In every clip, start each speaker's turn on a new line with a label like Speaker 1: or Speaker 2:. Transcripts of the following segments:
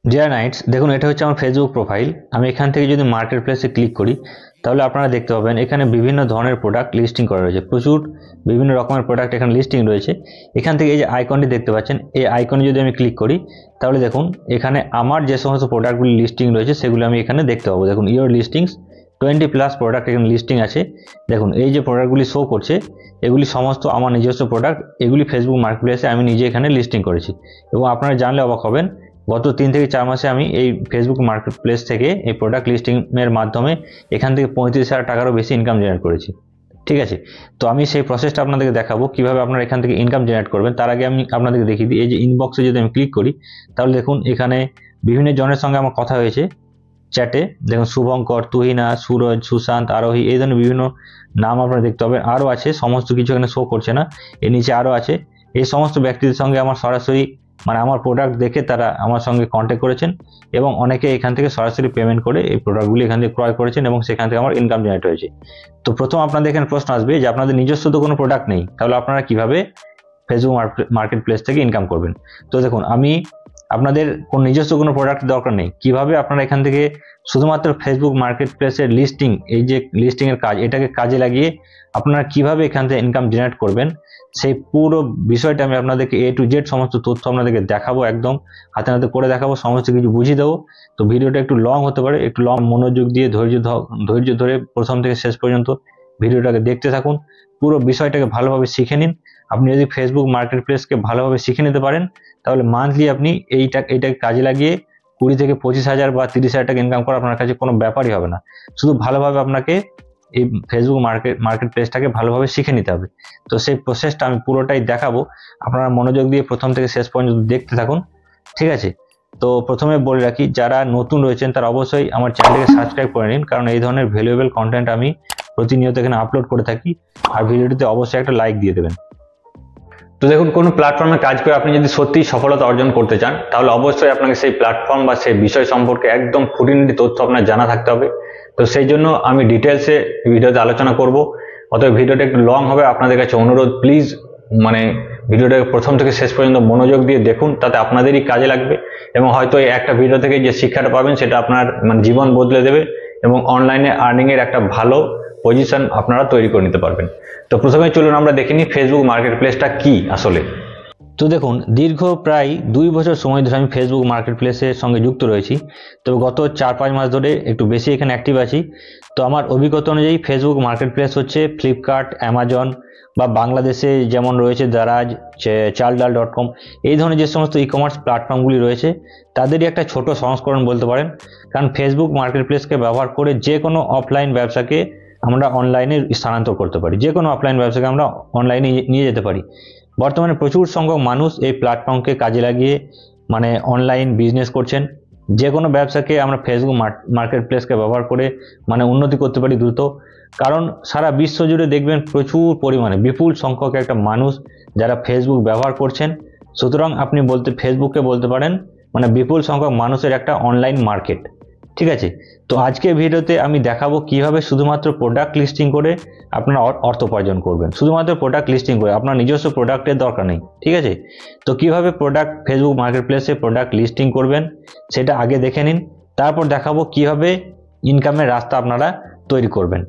Speaker 1: Deer Knights, দেখুন এটা হচ্ছে আমার ফেসবুক প্রোফাইল। আমি এখান থেকে যদি মার্কেট প্লেসে ক্লিক করি তাহলে আপনারা দেখতে পাবেন এখানে বিভিন্ন ধরনের প্রোডাক্ট লিস্টিং করা রয়েছে, প্রচুর বিভিন্ন রকমের প্রোডাক্ট এখানে লিস্টিং রয়েছে। এখান থেকে এই যে আইকনটি দেখতে পাচ্ছেন, এই আইকনে যদি আমি ক্লিক করি তাহলে দেখুন এখানে আমার যে সমস্ত প্রোডাক্টগুলি লিস্টিং রয়েছে সেগুলো আমি এখানে দেখতে পাবো। দেখুন ইওর লিস্টিংস 20+ প্রোডাক্ট এখানে লিস্টিং আছে। দেখুন এই যে প্রোডাক্টগুলি শো করছে এগুলি সমস্ত আমার নিজস্ব প্রোডাক্ট, এগুলি ফেসবুক মার্কেট প্লেসে আমি নিজে এখানে লিস্টিং করেছি। এবং আপনারা জানলে অবাক হবেন, গত 3 থেকে 4 মাসে আমি এই ফেসবুক মার্কেট প্লেস থেকে এই প্রোডাক্ট লিস্টিংয়ের মাধ্যমে এখান থেকে 35,000 টাকারও বেশি ইনকাম জেনারেট করেছি। ঠিক আছে, তো আমি সেই প্রসেসটা আপনাদেরকে দেখাবো কিভাবে আপনারা এখান থেকে ইনকাম জেনারেট করবেন। তার আগে আমি আপনাদেরকে দেখিয়ে দিই, এই যে ইনবক্সে যদি আমি ক্লিক করি তাহলে দেখুন এখানে বিভিন্ন জনের সঙ্গে আমার কথা হয়েছে চ্যাটে। দেখুন শুভঙ্কর, তুহিনা, সুরজ, সুশান্ত, আরোহী, এই ধরনের বিভিন্ন নাম আপনারা দেখতে পাবেন। আরও আছে, সমস্ত কিছু এখানে শো করছে না, এর নিচে আরও আছে। এই সমস্ত ব্যক্তিদের সঙ্গে আমার সরাসরি আমার প্রোডাক্ট দেখে তারা আমার সঙ্গে কন্ট্যাক্ট করেছেন এবং অনেকে এখান থেকে সরাসরি পেমেন্ট করে এই প্রোডাক্টগুলি এখান থেকে ক্রয় করেছেন এবং সেখান থেকে আমার ইনকাম জেনারেট হয়েছে। তো প্রথম আপনাদের এখানে প্রশ্ন আসবে যে আপনাদের নিজস্ব তো কোনো প্রোডাক্ট নেই, তাহলে আপনারা কিভাবে ফেসবুক মার্কেট প্লেস থেকে ইনকাম করবেন। তো দেখুন আপনাদের কোন নিজস্ব কোনো প্রোডাক্ট দরকার নেই, কিভাবে আপনারা এখান থেকে শুধুমাত্র ফেসবুক মার্কেট প্লেসের লিস্টিং, এই যে লিস্টিং এর কাজ, এটাকে কাজে লাগিয়ে আপনারা কিভাবে এখান থেকে ইনকাম জেনারেট করবেন সেই পুরো বিষয়টা আমি আপনাদেরকে A to Z সমস্ত তথ্য আপনাদেরকে দেখাবো, একদম হাতে হাতে করে দেখাবো, সমস্ত কিছু বুঝিয়ে দেবো। তো ভিডিওটা একটু লং হতে পারে, একটু লং মনোযোগ দিয়ে ধৈর্য ধরে প্রথম থেকে শেষ পর্যন্ত ভিডিওটাকে দেখতে থাকুন, পুরো বিষয়টাকে ভালোভাবে শিখে নিন। আপনি যদি ফেসবুক মার্কেট প্লেসকে ভালোভাবে শিখে নিতে পারেন তাহলে মান্থলি আপনি এইটাকে কাজে লাগিয়ে 20 থেকে 25,000 বা 30,000 টাকা ইনকাম করা আপনার কাছে কোনো ব্যাপারই হবে না। শুধু ভালোভাবে আপনাকে এই ফেসবুক মার্কেট প্লেসটাকে ভালোভাবে শিখে নিতে হবে। তো সেই প্রসেসটা আমি পুরোটাই দেখাবো, আপনারা মনোযোগ দিয়ে প্রথম থেকে শেষ পর্যন্ত দেখতে থাকুন। ঠিক আছে, তো প্রথমে বলে রাখি যারা নতুন রয়েছেন তারা অবশ্যই আমার চ্যানেলটাকে সাবস্ক্রাইব করে নিন, কারণ এই ধরনের ভ্যালুয়েবল কন্টেন্ট আমি প্রতিনিয়ত এখানে আপলোড করে থাকি। আর ভিডিওটিতে অবশ্যই একটা লাইক দিয়ে দেবেন। তো দেখুন, কোনো প্ল্যাটফর্মে কাজ করে আপনি যদি সত্যিই সফলতা অর্জন করতে চান তাহলে অবশ্যই আপনাকে সেই প্ল্যাটফর্ম বা সেই বিষয় সম্পর্কে একদম খুঁটিনাটি তথ্য আপনার জানা থাকতে হবে। তো সেই জন্য আমি ডিটেলসে ভিডিওতে আলোচনা করব, অতএব ভিডিওটা একটু লং হবে। আপনাদের কাছে অনুরোধ, প্লিজ ভিডিওটাকে প্রথম থেকে শেষ পর্যন্ত মনোযোগ দিয়ে দেখুন, তাতে আপনাদেরই কাজে লাগবে এবং হয়তো এই একটা ভিডিও থেকে যে শিক্ষাটা পাবেন সেটা আপনার জীবন বদলে দেবে এবং অনলাইনে আর্নিংয়ের একটা ভালো পজিশন আপনারা তৈরি করে নিতে পারবেন। তো প্রথমে চলুন আমরা দেখে নিই ফেসবুক মার্কেট প্লেসটা কি আসলে। তো দেখুন, দীর্ঘ প্রায় 2 বছর সময় ধরে আমি ফেসবুক মার্কেট প্লেসের সঙ্গে যুক্ত রয়েছি। তো গত 4-5 মাস ধরে একটু বেশি এখানে অ্যাক্টিভ আছি। তো আমার অভিজ্ঞতা অনুযায়ী ফেসবুক মার্কেট প্লেস হচ্ছে ফ্লিপকার্ট, অ্যামাজন বা বাংলাদেশে যেমন রয়েছে দারাজ, চালডাল.com, এই ধরনের যে সমস্ত ই কমার্স প্ল্যাটফর্মগুলি রয়েছে তাদেরই একটা ছোট সংস্করণ বলতে পারেন। কারণ ফেসবুক মার্কেট প্লেসকে ব্যবহার করে যে কোনো অফলাইন ব্যবসাকে আমরা অনলাইনে স্থানান্তর করতে পারি, যে কোনো অফলাইন ব্যবসাকে আমরা অনলাইনে নিয়ে যেতে পারি। বর্তমানে প্রচুর সংখ্যক মানুষ এই প্ল্যাটফর্মকে কাজে লাগিয়ে অনলাইন বিজনেস করছেন। যে কোনো ব্যবসাকে আমরা ফেসবুক মার্কেট প্লেসকে ব্যবহার করে উন্নতি করতে পারি দ্রুত। কারণ সারা বিশ্ব জুড়ে দেখবেন প্রচুর পরিমাণে বিপুল সংখ্যক একটা মানুষ যারা ফেসবুক ব্যবহার করছেন। সুতরাং আপনি ফেসবুককে বলতে পারেন বিপুল সংখ্যক মানুষের একটা অনলাইন মার্কেট। ঠিক আছে, তো আজকে ভিডিওতে আমি দেখাবো কিভাবে শুধুমাত্র প্রোডাক্ট লিস্টিং করে আপনারা অর্থ উপার্জন করবেন। শুধুমাত্র প্রোডাক্ট লিস্টিং করে, আপনার নিজস্ব প্রোডাক্টের দরকার নেই। ঠিক আছে, তো কিভাবে ফেসবুক মার্কেট প্লেসে প্রোডাক্ট লিস্টিং করবেন সেটা আগে দেখে নিন, তারপর দেখাবো কিভাবে ইনকামের রাস্তা আপনারা তৈরি করবেন।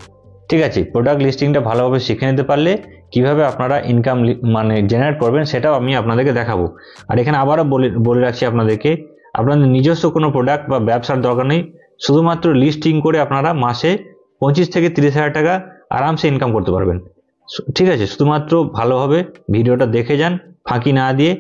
Speaker 1: ঠিক আছে, প্রোডাক্ট লিস্টিংটা ভালোভাবে শিখে নিতে পারলে কিভাবে আপনারা ইনকাম জেনারেট করবেন সেটাও আমি আপনাদেরকে দেখাবো। আর এখানে আবারও বলে রাখছি আপনাদেরকে, আপনাদের নিজস্ব কোনো প্রোডাক্ট বা ব্যবসার দরকার নেই। শুধুমাত্র লিস্টিং করে আপনারা মাসে 25 থেকে 30,000 টাকা আরামসে ইনকাম করতে পারবেন। ঠিক আছে, শুধুমাত্র ভালোভাবে ভিডিওটা দেখে যান, ফাঁকি না দিয়ে।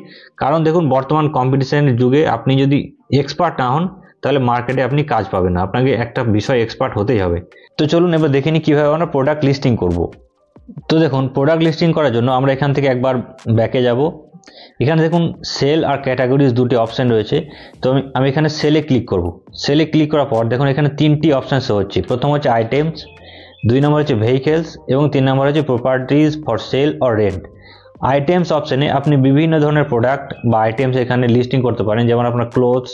Speaker 1: কারণ দেখুন, বর্তমান কম্পিটিশনের যুগে আপনি যদি এক্সপার্ট না হন তাহলে মার্কেটে আপনি কাজ পাবেন না, আপনাকে একটা বিষয় এক্সপার্ট হতেই হবে। তো চলুন এবার দেখে নিই কীভাবে আমরা প্রোডাক্ট লিস্টিং করব। তো দেখুন, প্রোডাক্ট লিস্টিং করার জন্য আমরা এখান থেকে একবার ব্যাকে যাব। এখানে দেখুন সেল আর ক্যাটাগরিজ দুটি অপশন রয়েছে। তো আমি এখানে সেলে ক্লিক করব। সেলে ক্লিক করার পর দেখুন এখানে 3টি অপশান শো হচ্ছে। প্রথম হচ্ছে আইটেমস, 2 নম্বর হচ্ছে ভেহিকেলস এবং 3 নম্বর হচ্ছে properties for sale or rent. Items অপশানে আপনি বিভিন্ন ধরনের প্রোডাক্ট বা আইটেমস এখানে লিস্টিং করতে পারেন, যেমন আপনার ক্লোথস,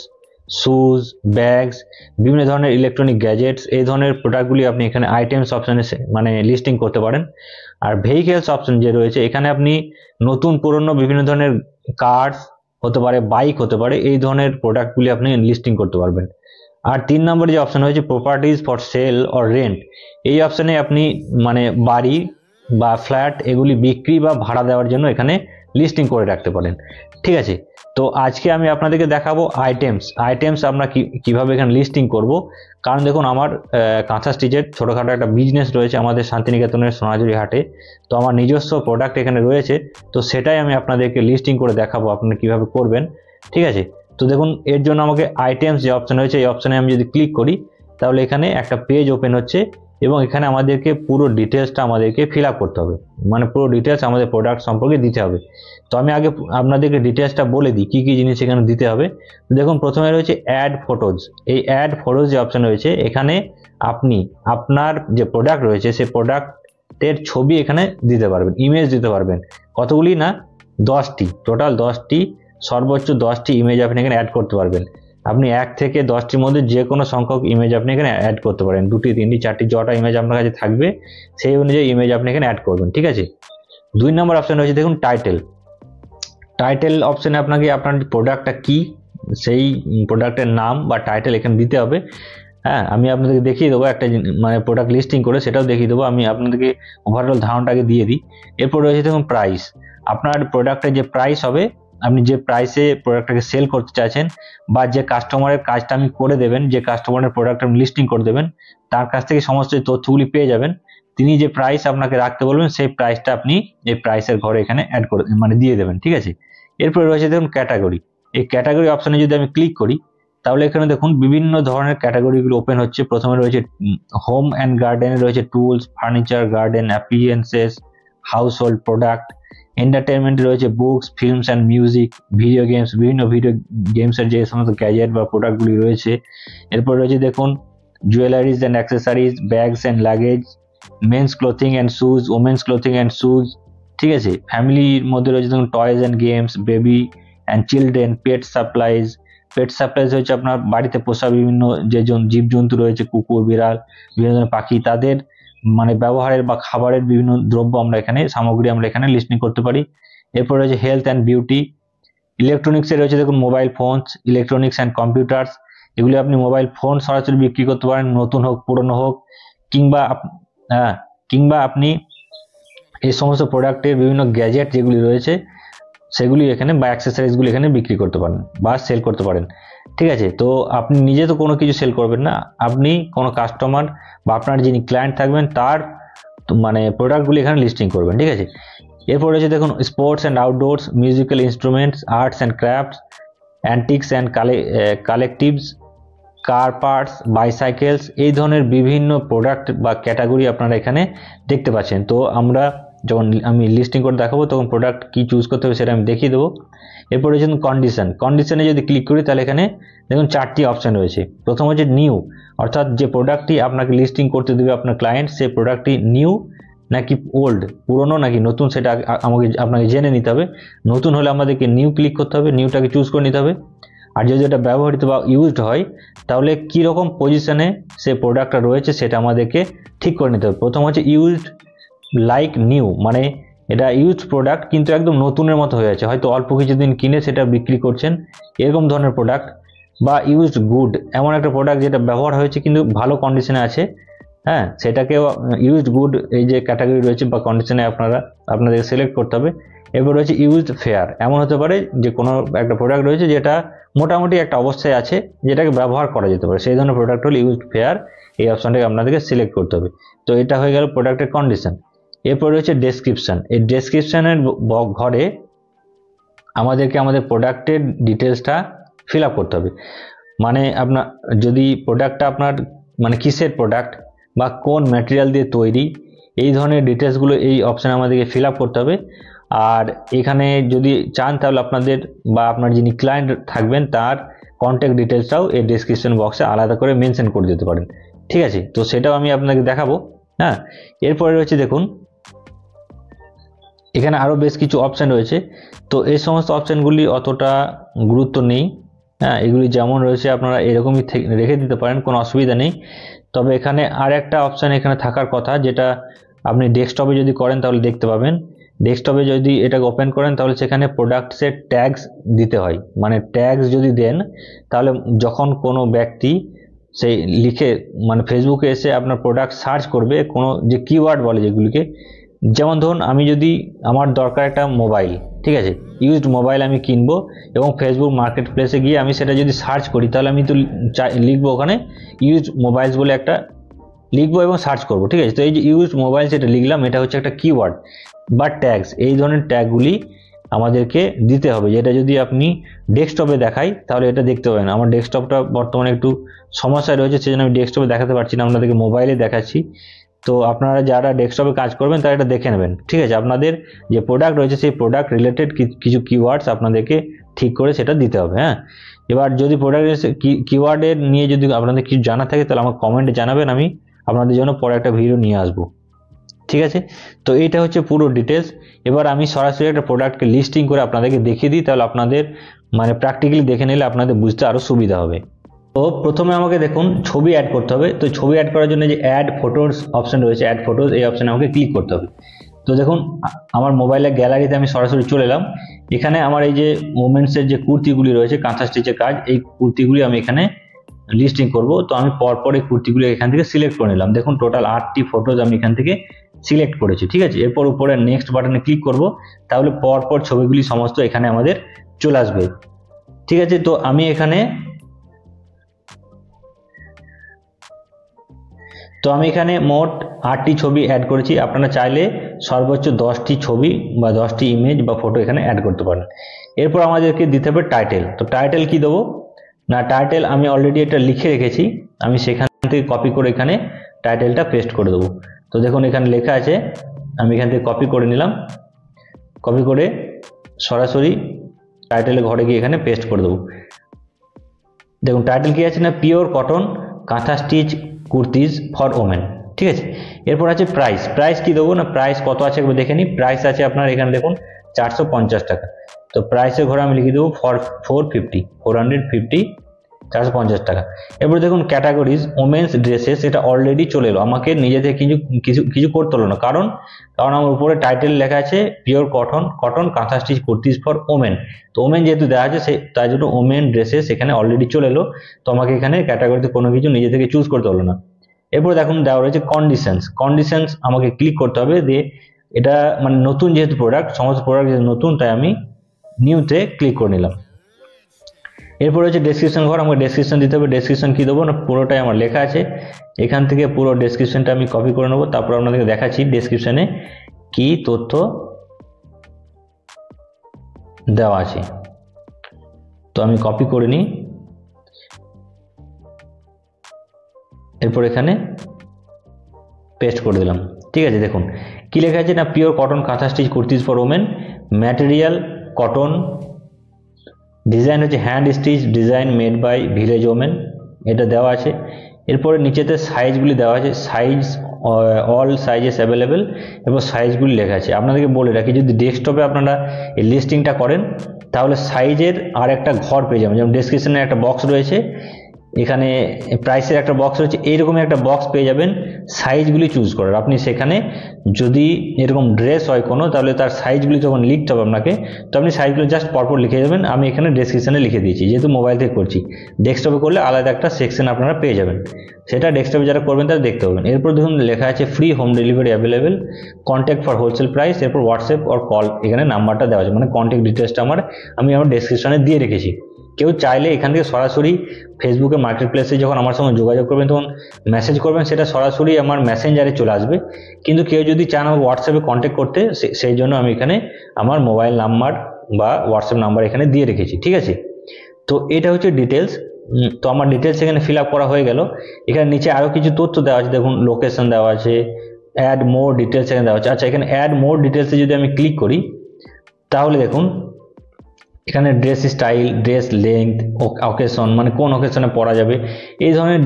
Speaker 1: শুজ, ব্যাগস, বিভিন্ন ধরনের ইলেকট্রনিক গ্যাজেটস, এই ধরনের প্রোডাক্টগুলি আপনি এখানে আইটেমস অপশানে লিস্টিং করতে পারেন। আর ভেহিকেলস অপশন যে রয়েছে এখানে আপনি নতুন পুরনো বিভিন্ন ধরনের কার্স হতে পারে, বাইক হতে পারে, এই ধরনের প্রোডাক্টগুলি আপনি লিস্টিং করতে পারবেন। আর 3 নম্বরে যে অপশন হয়েছে properties for sale or rent, এই অপশানে আপনি মানে বাড়ি বা ফ্ল্যাট এগুলি বিক্রি বা ভাড়া দেওয়ার জন্য এখানে লিস্টিং করে রাখতে পারেন। ঠিক আছে, তো আজকে আমি আপনাদেরকে দেখাবো আইটেমস আমরা কিভাবে এখানে লিস্টিং করব। কারণ দেখুন আমার কাঁথা স্টিচের ছোটোখাটো একটা বিজনেস রয়েছে আমাদের শান্তিনিকেতনের সোনাঝুরি হাটে, তো আমার নিজস্ব প্রোডাক্ট এখানে রয়েছে, তো সেটাই আমি আপনাদেরকে লিস্টিং করে দেখাবো আপনারা কিভাবে করবেন। ঠিক আছে, তো দেখুন এর জন্য আমাকে আইটেমস যে অপশন রয়েছে এই অপশানে আমি যদি ক্লিক করি তাহলে এখানে একটা পেজ ওপেন হচ্ছে এবং এখানে আমাদেরকে পুরো ডিটেলসটা আমাদেরকে ফিল আপ করতে হবে, মানে পুরো ডিটেলস আমাদের প্রোডাক্ট সম্পর্কে দিতে হবে। তো আমি আগে আপনাদেরকে ডিটেলসটা বলে দিই কী কী জিনিস এখানে দিতে হবে। দেখুন প্রথমে রয়েছে অ্যাড ফটোজ। এই অ্যাড ফটোজ যে অপশন রয়েছে এখানে আপনি আপনার যে প্রোডাক্ট রয়েছে সেই প্রোডাক্টের ছবি এখানে দিতে পারবেন, ইমেজ দিতে পারবেন। কতগুলি না, 10টি, টোটাল 10টি, সর্বোচ্চ 10টি ইমেজ আপনি এখানে অ্যাড করতে পারবেন। আপনি 1 থেকে 10টির মধ্যে যে কোনো সংখ্যক ইমেজ আপনি এখানে অ্যাড করতে পারেন, 2টি 3টি 4টি যটা ইমেজ আপনার কাছে থাকবে সেই অনুযায়ী ইমেজ আপনি এখানে অ্যাড করবেন। ঠিক আছে, 2 নম্বর অপশন রয়েছে দেখুন টাইটেল অপশনে আপনাকে আপনার প্রোডাক্টটা কি সেই প্রোডাক্টের নাম বা টাইটেল এখানে দিতে হবে। হ্যাঁ, আমি আপনাদেরকে দেখিয়ে দেবো একটা মানে প্রোডাক্ট লিস্টিং করে, সেটাও দেখিয়ে দেবো। আমি আপনাদেরকে ওভারঅল ধারণাটাকে দিয়ে দিই। এরপর রয়েছে দেখুন প্রাইস, আপনার প্রোডাক্টের যে প্রাইস হবে, আপনি যে প্রাইসে প্রোডাক্টটাকে সেল করতে চাইছেন বা যে কাস্টমারের কাজটা আমি করে দেবেন, যে কাস্টমারের প্রোডাক্ট আপনি লিস্টিং করে দেবেন তার কাছ থেকে সমস্ত তথ্যগুলি পেয়ে যাবেন। তিনি যে প্রাইস আপনাকে রাখতে বলবেন সেই প্রাইসটা আপনি এই প্রাইসের ঘরে এখানে অ্যাড করে মানে দিয়ে দেবেন। ঠিক আছে, এরপরে রয়েছে দেখুন ক্যাটাগরি। এই ক্যাটাগরি অপশনে যদি আমি ক্লিক করি তাহলে এখানে দেখুন বিভিন্ন ধরনের ক্যাটাগরিগুলো ওপেন হচ্ছে। প্রথমে রয়েছে হোম অ্যান্ড গার্ডেনে রয়েছে tools, furniture, garden appliances, household product. এন্টারটেনমেন্টে রয়েছে books, films and music, video games, বিভিন্ন ভিডিও গেমসের যে সমস্ত গ্যাজেট বা প্রোডাক্টগুলি রয়েছে। এরপর রয়েছে দেখুন jewelleries and accessories, bags and luggage, men's clothing and shoes, women's clothing and shoes. ঠিক আছে, ফ্যামিলির মধ্যে রয়েছে দেখুন toys and games, baby and children, pet supplies হচ্ছে আপনার বাড়িতে পোষা বিভিন্ন যে জীবজন্তু রয়েছে, কুকুর, বিড়াল, বিভিন্ন ধরনের পাখি, তাদের মানে ব্যবহারের বা খাবারের বিভিন্ন দ্রব্য আমরা এখানে সামগ্রী আমরা এখানে লিস্টিং করতে পারি। এরপর রয়েছে হেলথ অ্যান্ড বিউটি। ইলেকট্রনিক্সে রয়েছে দেখুন mobile phones, electronics and computers, এগুলি আপনি মোবাইল ফোন সরাসরি বিক্রি করতে পারেন, নতুন হোক পুরনো হোক, কিংবা আপনি এই সমস্ত প্রোডাক্টের বিভিন্ন গ্যাজেট যেগুলি রয়েছে সেগুলি এখানে বা অ্যাক্সেসরিজগুলি এখানে বিক্রি করতে পারেন বা সেল করতে পারেন। ঠিক আছে, তো আপনি নিজে তো কোনো কিছু সেল করবেন না, আপনি কোনো কাস্টমার বা আপনার যিনি ক্লায়েন্ট থাকবেন তার মানে প্রোডাক্টগুলি এখানে লিস্টিং করবেন। ঠিক আছে, এরপর রয়েছে দেখুন sports and outdoors, musical instruments, arts and crafts, antiques and collectives, car parts, bicycles, এই ধরনের বিভিন্ন প্রোডাক্ট বা ক্যাটাগরি আপনারা এখানে দেখতে পাচ্ছেন। তো আমরা যখন আমি লিস্টিং করে দেখাবো তখন প্রোডাক্ট কি চুজ করতে হবে সেটা আমি দেখিয়ে দেবো। এরপর রয়েছে কন্ডিশনে যদি ক্লিক করি তাহলে এখানে দেখুন 4টি অপশন রয়েছে। প্রথম হচ্ছে নিউ, অর্থাৎ যে প্রোডাক্টটি আপনাকে লিস্টিং করতে দেবে আপনার ক্লায়েন্ট সেই প্রোডাক্টটি নিউ নাকি ওল্ড, পুরনো নাকি নতুন, সেটা আপনাকে জেনে নিতে হবে। নতুন হলে আমাদেরকে নিউ ক্লিক করতে হবে, নিউটাকে চুজ করে নিতে হবে। আর যদি এটা ব্যবহৃত বা ইউজড হয় তাহলে কীরকম পজিশনে সে প্রোডাক্টটা রয়েছে সেটা আমাদেরকে ঠিক করে নিতে হবে। প্রথম হচ্ছে ইউজড লাইক নিউ, মানে এটা ইউজ প্রোডাক্ট কিন্তু একদম নতুনের মতো হয়ে আছে, হয়তো অল্প কিছুদিন কিনে সেটা বিক্রি করছেন, এরকম ধরনের প্রোডাক্ট। বা ইউজড গুড, এমন একটা প্রোডাক্ট যেটা ব্যবহার হয়েছে কিন্তু ভালো কন্ডিশনে আছে, হ্যাঁ, সেটাকেও ইউজড গুড এই যে ক্যাটাগরি রয়েছে বা কন্ডিশনে আপনাদের সিলেক্ট করতে হবে। এরপর রয়েছে ইউজড ফেয়ার, এমন হতে পারে যে কোনো একটা প্রোডাক্ট রয়েছে যেটা মোটামুটি একটা অবস্থায় আছে যেটাকে ব্যবহার করা যেতে পারে, সেই ধরনের প্রোডাক্ট হলে ইউজড ফেয়ার, এই অপশনটাকে আপনাদেরকে সিলেক্ট করতে হবে। তো এটা হয়ে গেল প্রোডাক্টের কন্ডিশন। এরপর রয়েছে ডেসক্রিপশন। এই ডেসক্রিপশনের ঘরে আমাদেরকে আমাদের প্রোডাক্টের ডিটেলসটা ফিল আপ করতে হবে, মানে আপনার যদি প্রোডাক্টটা আপনার মানে কিসের প্রোডাক্ট বা কোন ম্যাটেরিয়াল দিয়ে তৈরি, এই ধরনের ডিটেলসগুলো এই অপশানে আমাদেরকে ফিল আপ করতে হবে। আর এখানে যদি চান তাহলে আপনাদের বা আপনার যিনি ক্লায়েন্ট থাকবেন তার কন্ট্যাক্ট ডিটেলসটাও এই ডেসক্রিপশন বক্সে আলাদা করে মেনশন করে দিতে পারেন। ঠিক আছে, তো সেটাও আমি আপনাকে দেখাবো। হ্যাঁ, এরপরে রয়েছে দেখুন এখানে আরও বেশ কিছু অপশান রয়েছে, তো এই সমস্ত অপশানগুলি অতটা গুরুত্ব নেই। হ্যাঁ, এগুলি যেমন রয়েছে আপনারা এরকমই রেখে দিতে পারেন, কোনো অসুবিধা নেই। তবে এখানে আর একটা অপশান এখানে থাকার কথা, যেটা আপনি ডেস্কটপে যদি করেন তাহলে দেখতে পাবেন, ডেস্কটপে যদি এটাকে ওপেন করেন তাহলে সেখানে প্রোডাক্টসের ট্যাগস দিতে হয়, মানে ট্যাগস যদি দেন তাহলে যখন কোনো ব্যক্তি সেই লিখে মানে ফেসবুকে এসে আপনার প্রোডাক্ট সার্চ করবে, কোনো যে কিওয়ার্ড বলে যেগুলিকে, যেমন ধরুন আমি যদি আমার দরকার একটা মোবাইল, ঠিক আছে, ইউজড মোবাইল আমি কিনবো এবং ফেসবুক মার্কেট প্লেসে গিয়ে আমি সেটা যদি সার্চ করি তাহলে আমি তো লিখবো ওখানে ইউজড মোবাইলস বলে একটা লিখবো এবং সার্চ করবো, ঠিক আছে। তো এই যে ইউজড মোবাইলস এটা লিখলাম, এটা হচ্ছে একটা কিওয়ার্ড বা ট্যাগস। এই ধরনের ট্যাগগুলি আমাদেরকে দিতে হবে, যেটা যদি আপনি ডেস্কটপে দেখাই তাহলে এটা দেখতে পাবেন। আমার ডেস্কটপটা বর্তমানে একটু সমস্যায় রয়েছে, সেজন্য আমি ডেস্কটপে দেখাতে পারছি না, আপনাদেরকে মোবাইলে দেখাচ্ছি। তো আপনারা যারা ডেস্কটপে কাজ করবেন তারা এটা দেখে নেবেন, ঠিক আছে। আপনাদের যে প্রোডাক্ট রয়েছে সেই প্রোডাক্ট রিলেটেড কিছু কিওয়ার্ডস আপনাদেরকে ঠিক করে সেটা দিতে হবে, হ্যাঁ। এবার যদি প্রোডাক্ট কিওয়ার্ডের নিয়ে যদি আপনাদের কিছু জানা থাকে তাহলে আমার কমেন্টে জানাবেন, আমি আপনাদের জন্য পরে একটা ভিডিও নিয়ে আসবো, ঠিক আছে। তো এইটা হচ্ছে পুরো ডিটেলস। এবার আমি সরাসরি একটা প্রোডাক্টকে লিস্টিং করে আপনাদেরকে দেখিয়ে দিই, তাহলে আপনাদের মানে প্র্যাকটিক্যালি দেখে নিলে আপনাদের বুঝতে আরও সুবিধা হবে। তো প্রথমে আমাকে দেখুন ছবি অ্যাড করতে হবে। তো ছবি অ্যাড করার জন্য যে অ্যাড ফটোস অপশন রয়েছে, অ্যাড ফটোস, এই অপশানে আমাকে ক্লিক করতে হবে। তো দেখুন আমার মোবাইলের গ্যালারিতে আমি সরাসরি চলে এলাম। এখানে আমার এই যে মোমেন্টসের যে কুর্তিগুলি রয়েছে কাঁথা স্টিচের কাজ, এই কুর্তিগুলি আমি এখানে লিস্টিং করব। তো আমি পরপর এই কুর্তিগুলি এখান থেকে সিলেক্ট করে নিলাম। দেখুন টোটাল 8টি ফটোজ আমি এখান থেকে সিলেক্ট করেছি, ঠিক আছে। এরপর উপরে নেক্সট বাটনে ক্লিক করব, তাহলে পরপর ছবিগুলি সমস্ত এখানে আমাদের চলে আসবে, ঠিক আছে। তো আমি এখানে মোট 8টি ছবি অ্যাড করেছি। আপনারা চাইলে সর্বোচ্চ 10টি ছবি বা 10টি ইমেজ বা ফটো এখানে অ্যাড করতে পারেন। এরপর আমাদেরকে দিতে হবে টাইটেল। তো টাইটেল কি দেবো না, টাইটেল আমি অলরেডি এটা লিখে রেখেছি, আমি সেখান থেকে কপি করে এখানে টাইটেলটা পেস্ট করে দেবো। তো দেখুন এখানে লেখা আছে, আমি এখান থেকে কপি করে নিলাম, কপি করে সরাসরি টাইটেলের ঘরে গিয়ে এখানে পেস্ট করে দেবো। দেখুন টাইটেল কি আছে না, pure cotton kantha stitch kurtis for women, ঠিক আছে। এরপর আছে প্রাইস। প্রাইস কি দেবো না, প্রাইস কত আছে একবার দেখে নিই। প্রাইস আছে আপনার এখানে দেখুন 450 টাকা। তো প্রাইসের ঘরে আমি লিখে দেবো 450 450 টাকা। এরপর দেখুন ক্যাটাগরিজ ওমেন্স ড্রেসেস, এটা অলরেডি চলে এলো, আমাকে নিজে থেকে কিছু করতে হলো না, কারণ আমার উপরে টাইটেল লেখা আছে pure cotton kantha stitch kurtis for women. তো ওমেন যেহেতু দেওয়া আছে তাই জন্য ওমেন ড্রেসেস এখানে অলরেডি চলে এলো। তো আমাকে এখানে ক্যাটাগরিতে কোনো কিছু নিজে থেকে চুজ করতে হলো না। এরপর দেখুন দেওয়া রয়েছে কন্ডিশনস আমাকে ক্লিক করতে হবে, দিয়ে এটা মানে নতুন যেহেতু প্রোডাক্ট, সমস্ত প্রোডাক্ট যেহেতু নতুন, তাই আমি নিউতে ক্লিক করে নিলাম। এরপর হচ্ছে ডেসক্রিপশন ঘর, আমাকে ডেসক্রিপশন দিতে হবে। ডেসক্রিপশন কি দেবো না, পুরোটাই আমার লেখা আছে, এখান থেকে পুরো ডেসক্রিপশনটা আমি কপি করে নেবো। তারপর আপনাদেরকে দেখাচ্ছি ডেসক্রিপশনে কি তথ্য দেওয়া আছে। তো আমি কপি করে নিই, এরপর এখানে পেস্ট করে দিলাম, ঠিক আছে। দেখুন কি লেখা আছে না, pure cotton kantha stitch kurtis for women, material cotton, design হচ্ছে hand stitch design made by village women, এটা দেওয়া আছে। এরপরে নিচেতে সাইজগুলি দেওয়া আছে, সাইজ অল সাইজেস অ্যাভেলেবেল, এবং সাইজগুলি লেখা আছে। আপনাদেরকে বলে রাখি যদি ডেস্কটপে আপনারা এই লিস্টিংটা করেন তাহলে সাইজের আর একটা ঘর পেয়ে যাবেন, যেমন ডেসক্রিপশনে একটা বক্স রয়েছে, এখানে প্রাইসের একটা বক্স রয়েছে, এইরকম একটা বক্স পেয়ে যাবেন সাইজগুলি চুজ করার। আপনি সেখানে যদি এরকম ড্রেস হয় কোনো, তাহলে তার সাইজগুলি যখন লিখতে হবে আপনাকে, তো আপনি সাইজগুলো জাস্ট পরপর লিখে যাবেন। আমি এখানে ডেসক্রিপশনে লিখে দিয়েছি, যেহেতু মোবাইল থেকে করছি। ডেস্কটপে করলে আলাদা একটা সেকশন আপনারা পেয়ে যাবেন, সেটা ডেস্কটপে যারা করবেন তারা দেখতে পাবেন। এরপর দেখুন লেখা আছে free home delivery available, contact for wholesale price, এরপর হোয়াটসঅ্যাপ অর কল, এখানে নাম্বারটা দেওয়া আছে, মানে কন্ট্যাক্ট ডিটেলসটা আমি আমার ডেসক্রিপশনে দিয়ে রেখেছি। কেউ চাইলে এখান থেকে সরাসরি ফেসবুকে মার্কেট প্লেসে যখন আমার সঙ্গে যোগাযোগ করবেন তখন মেসেজ করবেন, সেটা সরাসরি আমার মেসেঞ্জারে চলে আসবে। কিন্তু কেউ যদি চান আমাকে হোয়াটসঅ্যাপে কন্ট্যাক্ট করতে, সেই জন্য আমি এখানে আমার মোবাইল নাম্বার বা হোয়াটসঅ্যাপ নাম্বার এখানে দিয়ে রেখেছি, ঠিক আছে। তো এটা হচ্ছে ডিটেলস। তো আমার ডিটেলস এখানে ফিল আপ করা হয়ে গেল। এখানে নিচে আরও কিছু তথ্য দেওয়া আছে, দেখুন লোকেশন দেওয়া আছে, অ্যাড মোর ডিটেলস এখানে দেওয়া আছে। আচ্ছা, এখানে অ্যাড মোর ডিটেলসে যদি আমি ক্লিক করি তাহলে দেখুন এখানে dress style, dress length, occasion, মানে কোন অকেশনে পরা যাবে, এই ধরনের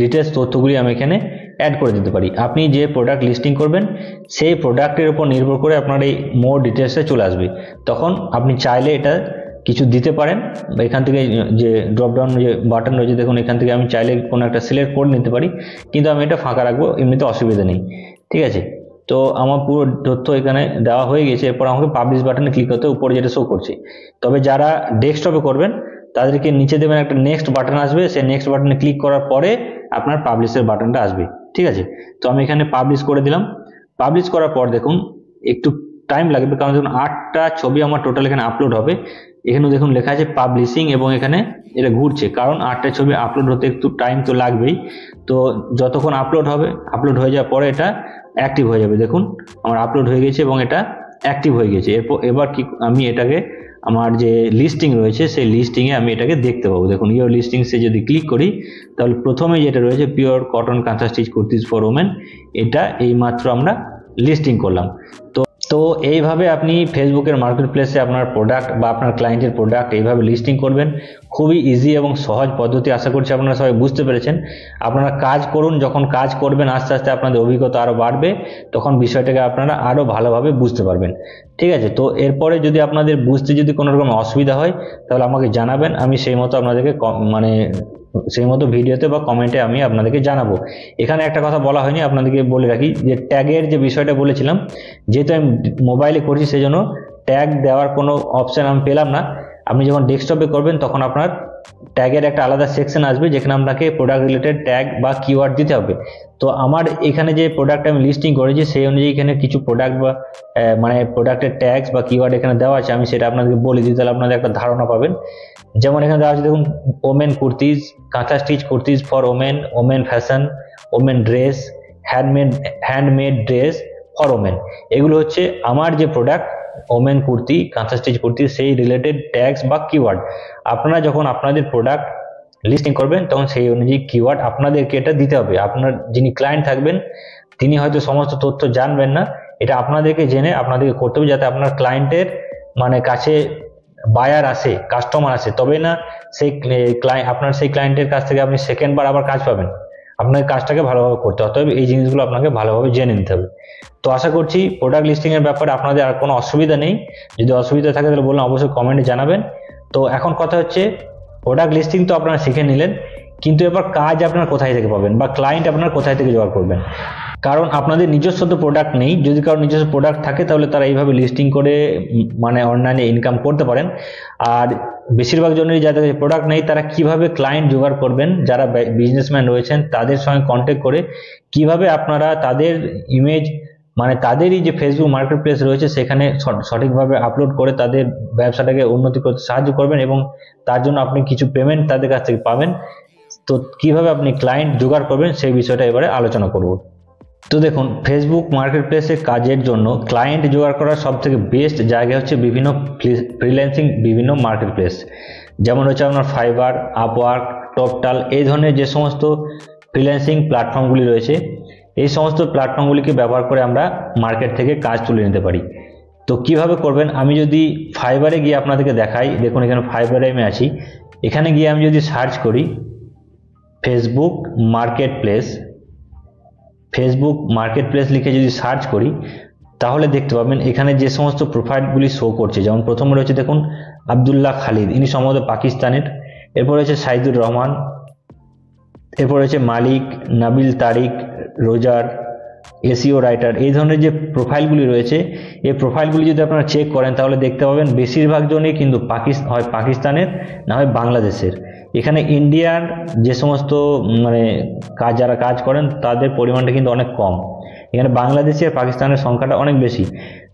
Speaker 1: ডিটেলস তথ্যগুলি আমি এখানে অ্যাড করে দিতে পারি। আপনি যে প্রোডাক্ট লিস্টিং করবেন সেই প্রোডাক্টের উপর নির্ভর করে আপনার এই মোর ডিটেলসে চলে আসবে। তখন আপনি চাইলে এটা কিছু দিতে পারেন, বা এখান থেকে যে ড্রপডাউন যে বাটন রয়েছে দেখুন, এখান থেকে আমি চাইলে কোনো একটা সিলেক্ট করে নিতে পারি, কিন্তু আমি এটা ফাঁকা রাখবো, এমনিতে অসুবিধা নেই, ঠিক আছে। তো আমার পুরো তথ্য এখানে দেওয়া হয়ে গেছে। এরপর আমাকে পাবলিশ বাটনে ক্লিক করতে উপরে যেটা শো করছে। তবে যারা ডেস্কটপে করবেন তাদেরকে নিচে দেবেন একটা নেক্সট বাটন আসবে, সেই নেক্সট বাটনে ক্লিক করার পরে আপনার পাবলিশের বাটনটা আসবে। ঠিক আছে, তো আমি এখানে পাবলিশ করে দিলাম। পাবলিশ করার পর দেখুন একটু টাইম লাগবে, কারণ দেখুন 8টা ছবি আমার টোটাল এখানে আপলোড হবে। এখানে দেখুন লেখা আছে পাবলিশিং এবং এখানে এটা ঘুরছে, কারণ 8টা ছবি আপলোড হতে একটু টাইম তো লাগবেই। তো যতক্ষণ আপলোড হবে, আপলোড হয়ে যাওয়ার পরে এটা অ্যাক্টিভ হয়ে যাবে। দেখুন আমার আপলোড হয়ে গেছে এবং এটা অ্যাক্টিভ হয়ে গেছে। এবার কি আমি এটাকে আমার যে লিস্টিং রয়েছে সেই লিস্টিংয়ে আমি এটাকে দেখতে পাবো। দেখুন ইয়োর লিস্টিংসে যদি ক্লিক করি তাহলে প্রথমে যেটা রয়েছে pure cotton kantha stitch kurtis for women, এটা এইমাত্র আমরা লিস্টিং করলাম। তো এইভাবে আপনি ফেসবুকের মার্কেট প্লেসে আপনার প্রোডাক্ট বা আপনার ক্লায়েন্টের প্রোডাক্ট এইভাবে লিস্টিং করবেন। খুবই ইজি এবং সহজ পদ্ধতি, আশা করছি আপনারা সবাই বুঝতে পেরেছেন। আপনারা কাজ করুন, যখন কাজ করবেন আস্তে আস্তে আপনাদের অভিজ্ঞতা আরও বাড়বে, তখন বিষয়টাকে আপনারা আরও ভালোভাবে বুঝতে পারবেন। ঠিক আছে, তো এরপরে যদি আপনাদের বুঝতে যদি কোনো রকম অসুবিধা হয় তাহলে আমাকে জানাবেন, আমি সেই মতো আপনাদেরকে সেই মতো ভিডিওতে বা কমেন্টে আমি আপনাদেরকে জানাবো। এখানে একটা কথা বলা হয়নি, আপনাদেরকে বলে রাখি যে ট্যাগের যে বিষয়টা বলেছিলাম, যেহেতু আমি মোবাইলে করছি সেই জন্য ট্যাগ দেওয়ার কোনো অপশান আমি পেলাম না। আপনি যখন ডেস্কটপে করবেন তখন আপনার ট্যাগের একটা আলাদা সেকশন আসবে যেখানে আপনাকে প্রোডাক্ট রিলেটেড ট্যাগ বা কিওয়ার্ড দিতে হবে। তো আমার এখানে যে প্রোডাক্ট আমি লিস্টিং করেছি সেই অনুযায়ী এখানে কিছু প্রোডাক্ট বা প্রোডাক্টের ট্যাগস বা কিওয়ার্ড এখানে দেওয়া আছে, আমি সেটা আপনাদেরকে বলে দিই, তাহলে আপনাদের একটা ধারণা পাবেন। যেমন এখানে দেওয়া আছে দেখুন ওমেন কুর্তিজ, কাঁথা stitch kurtis for women, women fashion, women dress, handmade dress for women. এগুলো হচ্ছে আমার যে প্রোডাক্ট ওমেন কুর্তি, কাঁথা স্টিচ কুর্তি, সেই রিলেটেড ট্যাগস বা কিওয়ার্ড। আপনারা যখন আপনাদের প্রোডাক্ট লিস্টিং করবেন তখন সেই অনুযায়ী কিওয়ার্ড আপনাদেরকে এটা দিতে হবে। আপনার যিনি ক্লায়েন্ট থাকবেন তিনি হয়তো সমস্ত তথ্য জানবেন না, এটা আপনাদেরকে জেনে আপনাদেরকে করতে হবে, যাতে আপনার ক্লায়েন্টের কাছে বায়ার আসে, কাস্টমার আসে, তবে না সেই আপনার সেই ক্লায়েন্টের কাছ থেকে আপনি সেকেন্ডবার আবার কাজ পাবেন। আপনাকে কাজটাকে ভালোভাবে করতে হবে, তবে এই জিনিসগুলো আপনাকে ভালোভাবে জেনে নিতে হবে। তো আশা করছি প্রোডাক্ট লিস্টিং এর ব্যাপারে আপনাদের আর কোনো অসুবিধা নেই। যদি অসুবিধা থাকে তাহলে বলুন, অবশ্যই কমেন্টে জানাবেন। তো এখন কথা হচ্ছে প্রোডাক্ট লিস্টিং তো আপনারা শিখে নিলেন, কিন্তু এবার কাজ আপনারা কোথায় থেকে পাবেন বা ক্লায়েন্ট আপনারা কোথায় থেকে জোগাড় করবেন? কারণ আপনাদের নিজস্ব তো প্রোডাক্ট নেই। যদি কারো নিজস্ব প্রোডাক্ট থাকে তাহলে তারা এইভাবে লিস্টিং করে অনলাইনে ইনকাম করতে পারেন। আর বেশিরভাগ জনেরই যাদের প্রোডাক্ট নেই তারা কিভাবে ক্লায়েন্ট জোগাড় করবেন, যারা বিজনেসম্যান রয়েছেন তাদের সঙ্গে কন্ট্যাক্ট করে কিভাবে আপনারা তাদের ইমেজ তাদেরই যে ফেসবুক মার্কেট প্লেস রয়েছে সেখানে সঠিকভাবে আপলোড করে তাদের ব্যবসাটাকে উন্নতি করতে সাহায্য করবেন এবং তার জন্য আপনি কিছু পেমেন্ট তাদের কাছ থেকে পাবেন। তো কিভাবে আপনি ক্লায়েন্ট জোগাড় করবেন সেই বিষয়টা এবারে আলোচনা করব। তো দেখুন ফেসবুক মার্কেট প্লেসে কাজের জন্য ক্লায়েন্ট জোগাড় করার সব থেকে বেস্ট জায়গা হচ্ছে বিভিন্ন ফ্রিল্যান্সিং বিভিন্ন মার্কেট প্লেস, যেমন হচ্ছে আপনার ফাইবার, আপওয়ার্ক, টপটাল, এই ধরনের যে সমস্ত ফ্রিল্যান্সিং প্ল্যাটফর্মগুলি রয়েছে, এই সমস্ত প্ল্যাটফর্মগুলিকে ব্যবহার করে আমরা মার্কেট থেকে কাজ তুলে নিতে পারি। তো কিভাবে করবেন, আমি যদি ফাইবারে গিয়ে আপনাদেরকে দেখাই, দেখুন এখানে ফাইবারে আমি আছি। এখানে গিয়ে আমি যদি সার্চ করি ফেসবুক মার্কেট প্লেস লিখে যদি সার্চ করি তাহলে দেখতে পাবেন এখানে যে সমস্ত প্রোফাইলগুলি শো করছে। যেমন প্রথমে রয়েছে দেখুন আব্দুল্লাহ খালিদ, ইনি সম্ভবত পাকিস্তানের। এরপর রয়েছে সাইদুর রহমান, এরপর রয়েছে মালিক, নাবিল তারিক, রোজার, এসিও রাইটার। এই ধরনের যে প্রোফাইলগুলি রয়েছে, এই প্রোফাইলগুলি যদি আপনারা চেক করেন তাহলে দেখতে পাবেন বেশিরভাগ জনই কিন্তু হয় পাকিস্তানের না হয় বাংলাদেশের। এখানে ইন্ডিয়ার যে সমস্ত যারা কাজ করেন তাদের পরিমাণটা কিন্তু অনেক কম। এখানে বাংলাদেশি আর পাকিস্তানের সংখ্যাটা অনেক বেশি।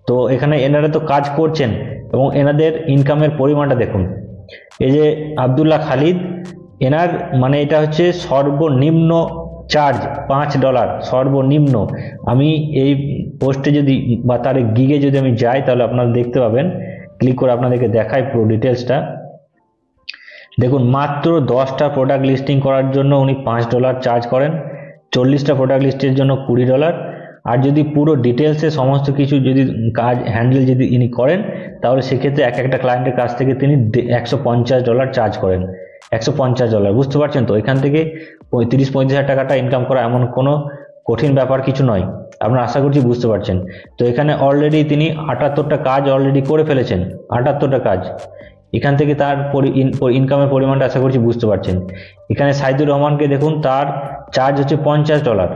Speaker 1: তো এখানে এনারা তো কাজ করছেন এবং এনাদের ইনকামের পরিমাণটা দেখুন। এই যে আব্দুল্লাহ খালিদ, এনার এটা হচ্ছে সর্বনিম্ন চার্জ $5 সর্বনিম্ন। আমি এই পোস্টে যদি বা তার গিগে যদি আমি যাই তাহলে আপনারা দেখতে পাবেন, ক্লিক করে আপনাদেরকে দেখাই পুরো ডিটেলসটা। দেখুন মাত্র 10টা প্রোডাক্ট লিস্টিং করার জন্য উনি $5 চার্জ করেন, 40টা প্রোডাক্ট লিস্টের জন্য $20, আর যদি পুরো ডিটেলসে সমস্ত কিছু যদি কাজ হ্যান্ডেল যদি ইনি করেন তাহলে সেক্ষেত্রে একটা ক্লায়েন্টের কাছ থেকে তিনি $150 চার্জ করেন। $150, বুঝতে পারছেন তো? এখান থেকে 35-35 হাজার টাকাটা ইনকাম করা এমন কোনো কঠিন ব্যাপার কিছু নয়, আপনারা আশা করছি বুঝতে পারছেন। তো এখানে অলরেডি তিনি 78টা কাজ অলরেডি করে ফেলেছেন, 78টা কাজ। এখান থেকে তার ইনকামের পরিমাণটা আশা করছি বুঝতে পারছেন। এখানে সাইদুর রহমানকে দেখুন, তার চার্জ হচ্ছে $50,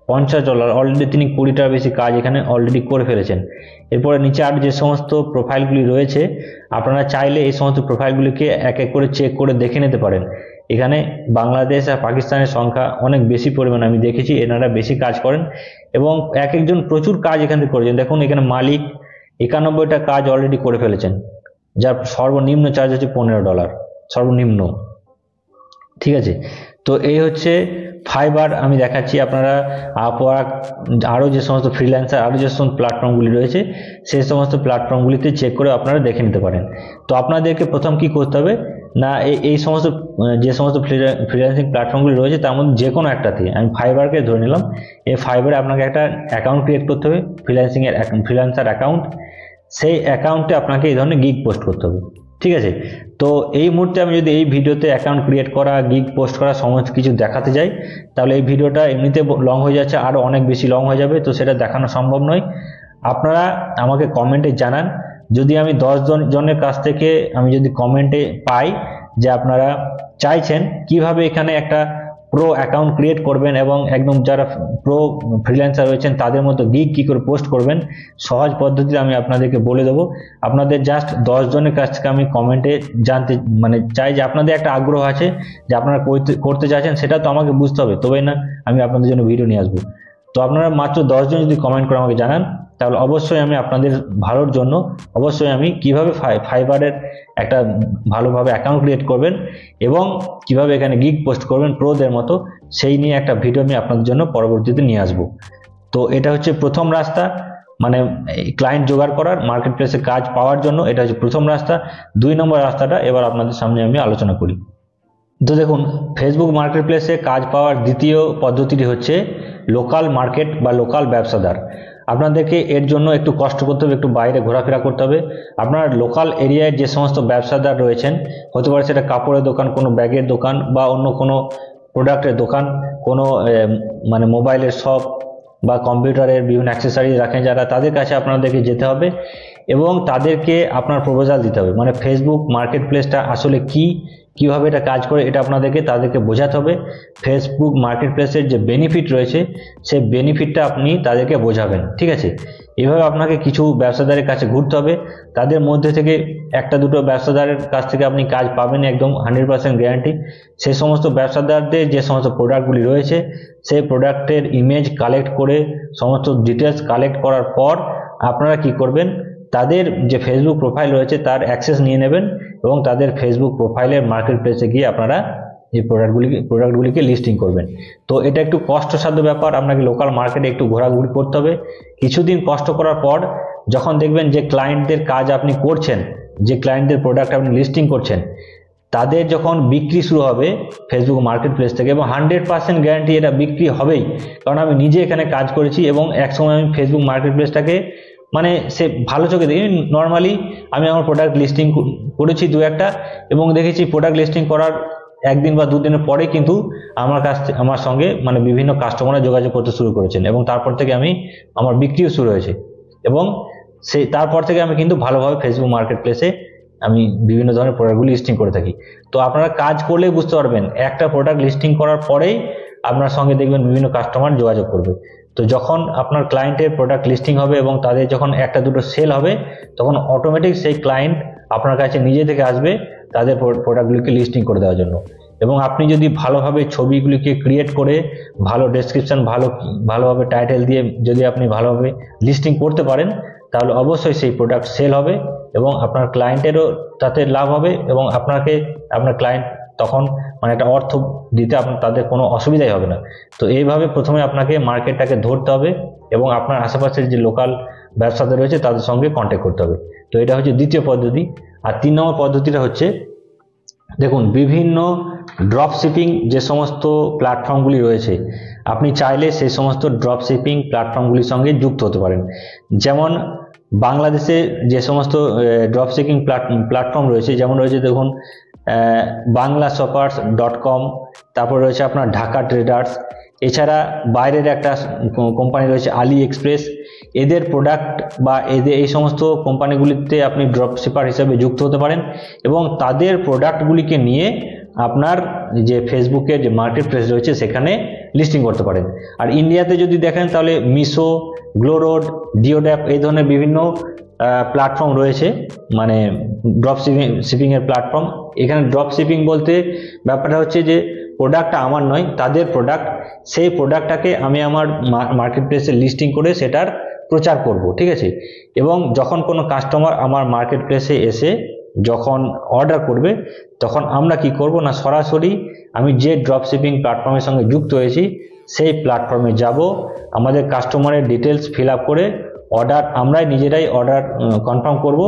Speaker 1: $50 অলরেডি তিনি 20টার বেশি কাজ এখানে অলরেডি করে ফেলেছেন। এরপরে নিচে আর যে সমস্ত প্রোফাইলগুলি রয়েছে আপনারা চাইলে এই সমস্ত প্রোফাইলগুলিকে এক এক করে চেক করে দেখে নিতে পারেন। এখানে বাংলাদেশ আর পাকিস্তানের সংখ্যা অনেক বেশি পরিমাণে আমি দেখেছি, এনারা বেশি কাজ করেন এবং এক একজন প্রচুর কাজ এখান থেকে করেছেন। দেখুন এখানে মালিক 91টা কাজ অলরেডি করে ফেলেছেন, যার সর্বনিম্ন চার্জ হচ্ছে $15 সর্বনিম্ন। ঠিক আছে, তো এই হচ্ছে ফাইবার আমি দেখাচ্ছি। আপনারা আপওয়ার্ক আরও যে সমস্ত ফ্রিল্যান্সার আরও যে সমস্ত প্ল্যাটফর্মগুলি রয়েছে সেই সমস্ত প্ল্যাটফর্মগুলিতে চেক করে আপনারা দেখে নিতে পারেন। তো আপনাদেরকে প্রথম কি করতে হবে না, এই সমস্ত যে সমস্ত ফ্রিল্যান্সিং প্ল্যাটফর্মগুলি রয়েছে তার মধ্যে যে কোনো একটাতে, আমি ফাইবারকে ধরে নিলাম, এই ফাইবারে আপনাকে একটা অ্যাকাউন্ট ক্রিয়েট করতে হবে, ফ্রিল্যান্সার অ্যাকাউন্ট। সেই অ্যাকাউন্টে আপনাকে এই ধরনের গিগ পোস্ট করতে হবে। ঠিক আছে, তো এই মুহূর্তে আমি যদি এই ভিডিওতে অ্যাকাউন্ট ক্রিয়েট করা, গিগ পোস্ট করা সমস্ত কিছু দেখাতে যাই তাহলে এই ভিডিওটা এমনিতে লং হয়ে যাচ্ছে, আরও অনেক বেশি লং হয়ে যাবে, তো সেটা দেখানো সম্ভব নয়। আপনারা আমাকে কমেন্টে জানান, যদি আমি 10 জনের কাছ থেকে আমি যদি কমেন্টে পাই যে আপনারা চাইছেন কিভাবে এখানে একটা প্রো অ্যাকাউন্ট ক্রিয়েট করবেন এবং একদম যারা প্রো ফ্রিল্যান্সার রয়েছেন তাদের মতো গিগ কী করে পোস্ট করবেন, সহজ পদ্ধতিতে আমি আপনাদেরকে বলে দেবো। আপনাদের জাস্ট 10 জনের কাছ থেকে আমি কমেন্টে জানতে চাই যে আপনাদের একটা আগ্রহ আছে যে আপনারা করতে চাইছেন, সেটা তো আমাকে বুঝতে হবে, তবেই না আমি আপনাদের জন্য ভিডিও নিয়ে আসবো। তো আপনারা মাত্র 10 জন যদি কমেন্ট করে আমাকে জানান তাহলে অবশ্যই আমি আপনাদের ভালোর জন্য অবশ্যই আমি কিভাবে ফাইবারের একটা ভালোভাবে অ্যাকাউন্ট ক্রিয়েট করবেন এবং কিভাবে এখানে গিগ পোস্ট করবেন প্রোদের মতো, সেই নিয়ে একটা ভিডিও আমি আপনাদের জন্য পরবর্তীতে নিয়ে আসব। তো এটা হচ্ছে প্রথম রাস্তা, ক্লায়েন্ট জোগাড় করার, মার্কেট প্লেসে কাজ পাওয়ার জন্য এটা হচ্ছে প্রথম রাস্তা। 2 নম্বর রাস্তাটা এবার আপনাদের সামনে আমি আলোচনা করি। তো দেখুন, ফেসবুক মার্কেট প্লেসে কাজ পাওয়ার দ্বিতীয় পদ্ধতিটি হচ্ছে লোকাল মার্কেট বা লোকাল ব্যবসাদার। আপনাদেরকে এর জন্য একটু কষ্ট করতে হবে, একটু বাইরে ঘোরাফেরা করতে হবে। আপনার লোকাল এরিয়ায় যে সমস্ত ব্যবসাদার রয়েছেন, হতে পারে সেটা কাপড়ের দোকান, কোনো ব্যাগের দোকান বা অন্য কোনো প্রোডাক্টের দোকান, কোনো মোবাইলের শপ বা কম্পিউটারের বিভিন্ন অ্যাক্সেসরিজ রাখেন যারা, তাদের কাছে আপনাদেরকে যেতে হবে এবং তাদেরকে আপনার প্রপোজাল দিতে হবে। ফেসবুক মার্কেট প্লেসটা আসলে কিভাবে এটা কাজ করে এটা তাদেরকে বোঝাতে হবে। ফেসবুক মার্কেট প্লেসের যে বেনিফিট রয়েছে সেই বেনিফিটটা আপনি তাদেরকে বোঝাবেন। ঠিক আছে, এভাবে আপনাকে কিছু ব্যবসাদারের কাছে ঘুরতে হবে, তাদের মধ্যে থেকে একটা দুটো ব্যবসাদারের কাছ থেকে আপনি কাজ পাবেন একদম 100% গ্যারান্টি। সেই সমস্ত ব্যবসাদারদের যে সমস্ত প্রোডাক্টগুলি রয়েছে সেই প্রোডাক্টের ইমেজ কালেক্ট করে সমস্ত ডিটেলস কালেক্ট করার পর আপনারা কি করবেন, তাদের যে ফেসবুক প্রোফাইল রয়েছে তার অ্যাক্সেস নিয়ে নেবেন এবং তাদের ফেসবুক প্রোফাইলের মার্কেট প্লেসে গিয়ে আপনারা এই প্রোডাক্টগুলিকে লিস্টিং করবেন। তো এটা একটু কষ্টসাধ্য ব্যাপার, আপনাকে লোকাল মার্কেটে একটু ঘোরাঘুরি করতে হবে। কিছুদিন কষ্ট করার পর যখন দেখবেন যে ক্লায়েন্টদের কাজ আপনি করছেন, যে ক্লায়েন্টদের প্রোডাক্ট আপনি লিস্টিং করছেন, তাদের যখন বিক্রি শুরু হবে ফেসবুক মার্কেট প্লেস থেকে, এবং 100% গ্যারান্টি এটা বিক্রি হবেই, কারণ আমি নিজে এখানে কাজ করেছি এবং একসময় আমি ফেসবুক মার্কেট প্লেসটাকে সে ভালো চোখে দেখি। নর্মালি আমি আমার প্রোডাক্ট লিস্টিং করেছি 2-1টা এবং দেখেছি প্রোডাক্ট লিস্টিং করার 1 দিন বা 2 দিনের পরে কিন্তু আমার সঙ্গে বিভিন্ন কাস্টমাররা যোগাযোগ করতে শুরু করেছেন এবং তারপর থেকে আমার বিক্রিও শুরু হয়েছে এবং তারপর থেকে আমি কিন্তু ভালোভাবে ফেসবুক মার্কেট প্লেসে আমি বিভিন্ন ধরনের প্রোডাক্টগুলি লিস্টিং করে থাকি। তো আপনারা কাজ করলেই বুঝতে পারবেন, একটা প্রোডাক্ট লিস্টিং করার পরেই আপনার সঙ্গে দেখবেন বিভিন্ন কাস্টমার যোগাযোগ করবে। তো যখন আপনার ক্লায়েন্টের প্রোডাক্ট লিস্টিং হবে এবং তাদের যখন একটা দুটো সেল হবে তখন অটোমেটিক সেই ক্লায়েন্ট আপনার কাছে নিজে থেকে আসবে তাদের প্রোডাক্টগুলিকে লিস্টিং করে দেওয়ার জন্য। এবং আপনি যদি ভালোভাবে ছবিগুলিকে ক্রিয়েট করে ভালো ডেসক্রিপশন, ভালোভাবে টাইটেল দিয়ে যদি আপনি ভালোভাবে লিস্টিং করতে পারেন তাহলে অবশ্যই সেই প্রোডাক্ট সেল হবে এবং আপনার ক্লায়েন্টেরও তাতে লাভ হবে এবং আপনার ক্লায়েন্ট তখন একটা অর্থ দিতে তাদের কোনো অসুবিধাই হবে না। তো এইভাবে প্রথমে আপনাকে মার্কেটটাকে ধরতে হবে এবং আপনার আশেপাশের যে লোকাল ব্যবসাদার রয়েছে তাদের সঙ্গে কন্ট্যাক্ট করতে হবে। তো এটা হচ্ছে দ্বিতীয় পদ্ধতি। আর 3 নম্বর পদ্ধতিটা হচ্ছে, দেখুন, বিভিন্ন ড্রপ শিপিং যে সমস্ত প্ল্যাটফর্মগুলি রয়েছে আপনি চাইলে সেই সমস্ত ড্রপ শিপিং প্ল্যাটফর্মগুলির সঙ্গে যুক্ত হতে পারেন। যেমন বাংলাদেশে যে সমস্ত ড্রপ শিপিং প্ল্যাটফর্ম রয়েছে, যেমন রয়েছে দেখুন banglashoppers.com, তারপর রয়েছে আপনার ঢাকা ট্রেডার্স, এছাড়া বাইরের একটা কোম্পানি রয়েছে আলি এক্সপ্রেস। এদের প্রোডাক্ট বা এই সমস্ত কোম্পানিগুলিতে আপনি ড্রপ শিপার হিসেবে যুক্ত হতে পারেন এবং তাদের প্রোডাক্টগুলিকে নিয়ে আপনার যে ফেসবুকের যে মার্কেট প্লেস রয়েছে সেখানে লিস্টিং করতে পারেন। আর ইন্ডিয়াতে যদি দেখেন তাহলে মিশো, গ্লোরোড, ডিওড্যাপ এই ধরনের বিভিন্ন প্ল্যাটফর্ম রয়েছে, মানে ড্রপ শিপিং এর প্ল্যাটফর্ম। এখানে ড্রপ শিপিং বলতে ব্যাপারটা হচ্ছে যে প্রোডাক্টটা আমার নয়, তাদের প্রোডাক্ট, সেই প্রোডাক্টটাকে আমি আমার মার্কেট প্লেসে লিস্টিং করে সেটার প্রচার করব, ঠিক আছে। এবং যখন কোনো কাস্টমার আমার মার্কেট প্লেসে এসে যখন অর্ডার করবে, তখন আমরা কি করব না, সরাসরি আমি যে ড্রপ শিপিং প্ল্যাটফর্মের সঙ্গে যুক্ত হয়েছি সেই প্ল্যাটফর্মে যাব, আমাদের কাস্টমারের ডিটেলস ফিল আপ করে অর্ডার আমরাই নিজেরাই অর্ডার কনফার্ম করব,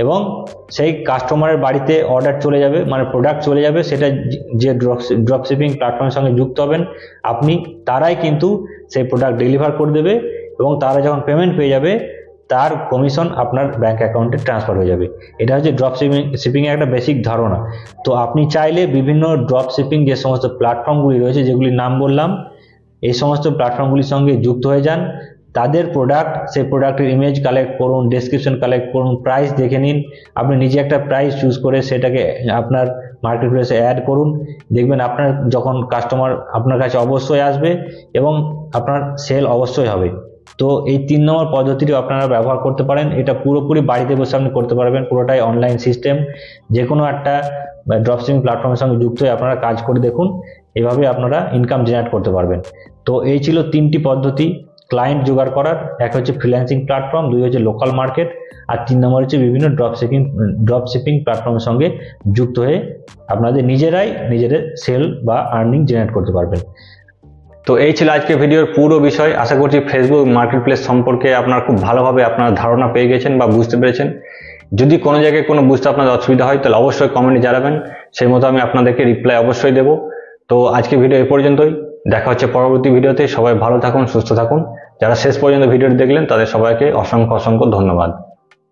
Speaker 1: এবং সেই কাস্টমারের বাড়িতে অর্ডার চলে যাবে, মানে প্রোডাক্ট চলে যাবে, সেটা যে ড্রপ শিপিং প্ল্যাটফর্মের সঙ্গে যুক্ত হবেন আপনি, তারাই কিন্তু সেই প্রোডাক্ট ডেলিভার করে দেবে, এবং তারা যখন পেমেন্ট পেয়ে যাবে তার কমিশন আপনার ব্যাংক অ্যাকাউন্টে ট্রান্সফার হয়ে যাবে। এটা হচ্ছে ড্রপ শিপিংয়ের একটা বেসিক ধারণা। তো আপনি চাইলে বিভিন্ন ড্রপ শিপিং যে সমস্ত প্ল্যাটফর্মগুলি রয়েছে, যেগুলির নাম বললাম, এই সমস্ত প্ল্যাটফর্মগুলির সঙ্গে যুক্ত হয়ে যান। তাদের প্রোডাক্ট, সেই প্রোডাক্টের ইমেজ কালেক্ট করুন, ডেসক্রিপশন কালেক্ট করুন, প্রাইস দেখে নিন, আপনি নিজে একটা প্রাইস চুজ করে সেটাকে আপনার মার্কেট প্লেসে অ্যাড করুন। দেখবেন আপনার যখন কাস্টমার আপনার কাছে অবশ্যই আসবে এবং আপনার সেল অবশ্যই হবে। তো এই 3 নম্বর পদ্ধতিটি আপনারা ব্যবহার করতে পারেন। এটা পুরোপুরি বাড়িতে বসে আপনি করতে পারবেন, পুরোটাই অনলাইন সিস্টেম। যে কোনো একটা ড্রপ শিপিং প্ল্যাটফর্মের সঙ্গে যুক্ত হয়ে আপনারা কাজ করে দেখুন, এভাবে আপনারা ইনকাম জেনারেট করতে পারবেন। তো এই ছিল 3টি পদ্ধতি ক্লায়েন্ট জোগাড় করার। এক হচ্ছে ফ্রিল্যান্সিং প্ল্যাটফর্ম, 2 হচ্ছে লোকাল মার্কেট, আর 3 নম্বর হচ্ছে বিভিন্ন ড্রপ শিপিং প্ল্যাটফর্মের সঙ্গে যুক্ত হয়ে আপনাদের নিজেদের সেল বা আর্নিং জেনারেট করতে পারবেন। তো এই ছিল আজকের ভিডিওর পুরো বিষয়। আশা করছি ফেসবুক মার্কেট প্লেস সম্পর্কে আপনারা খুব ভালোভাবে আপনারা ধারণা পেয়ে গেছেন বা বুঝতে পেরেছেন। যদি কোনো জায়গায় কোনো বুঝতে আপনাদের অসুবিধা হয় তাহলে অবশ্যই কমেন্টে জানাবেন, সেই মতো আমি আপনাদেরকে রিপ্লাই অবশ্যই দেবো। তো আজকে ভিডিও এই পর্যন্তই, দেখা হচ্ছে পরবর্তী ভিডিওতে। সবাই ভালো থাকুন, সুস্থ থাকুন। যারা শেষ পর্যন্ত ভিডিওটি দেখলেন তাদের সবাইকে অসংখ্য ধন্যবাদ।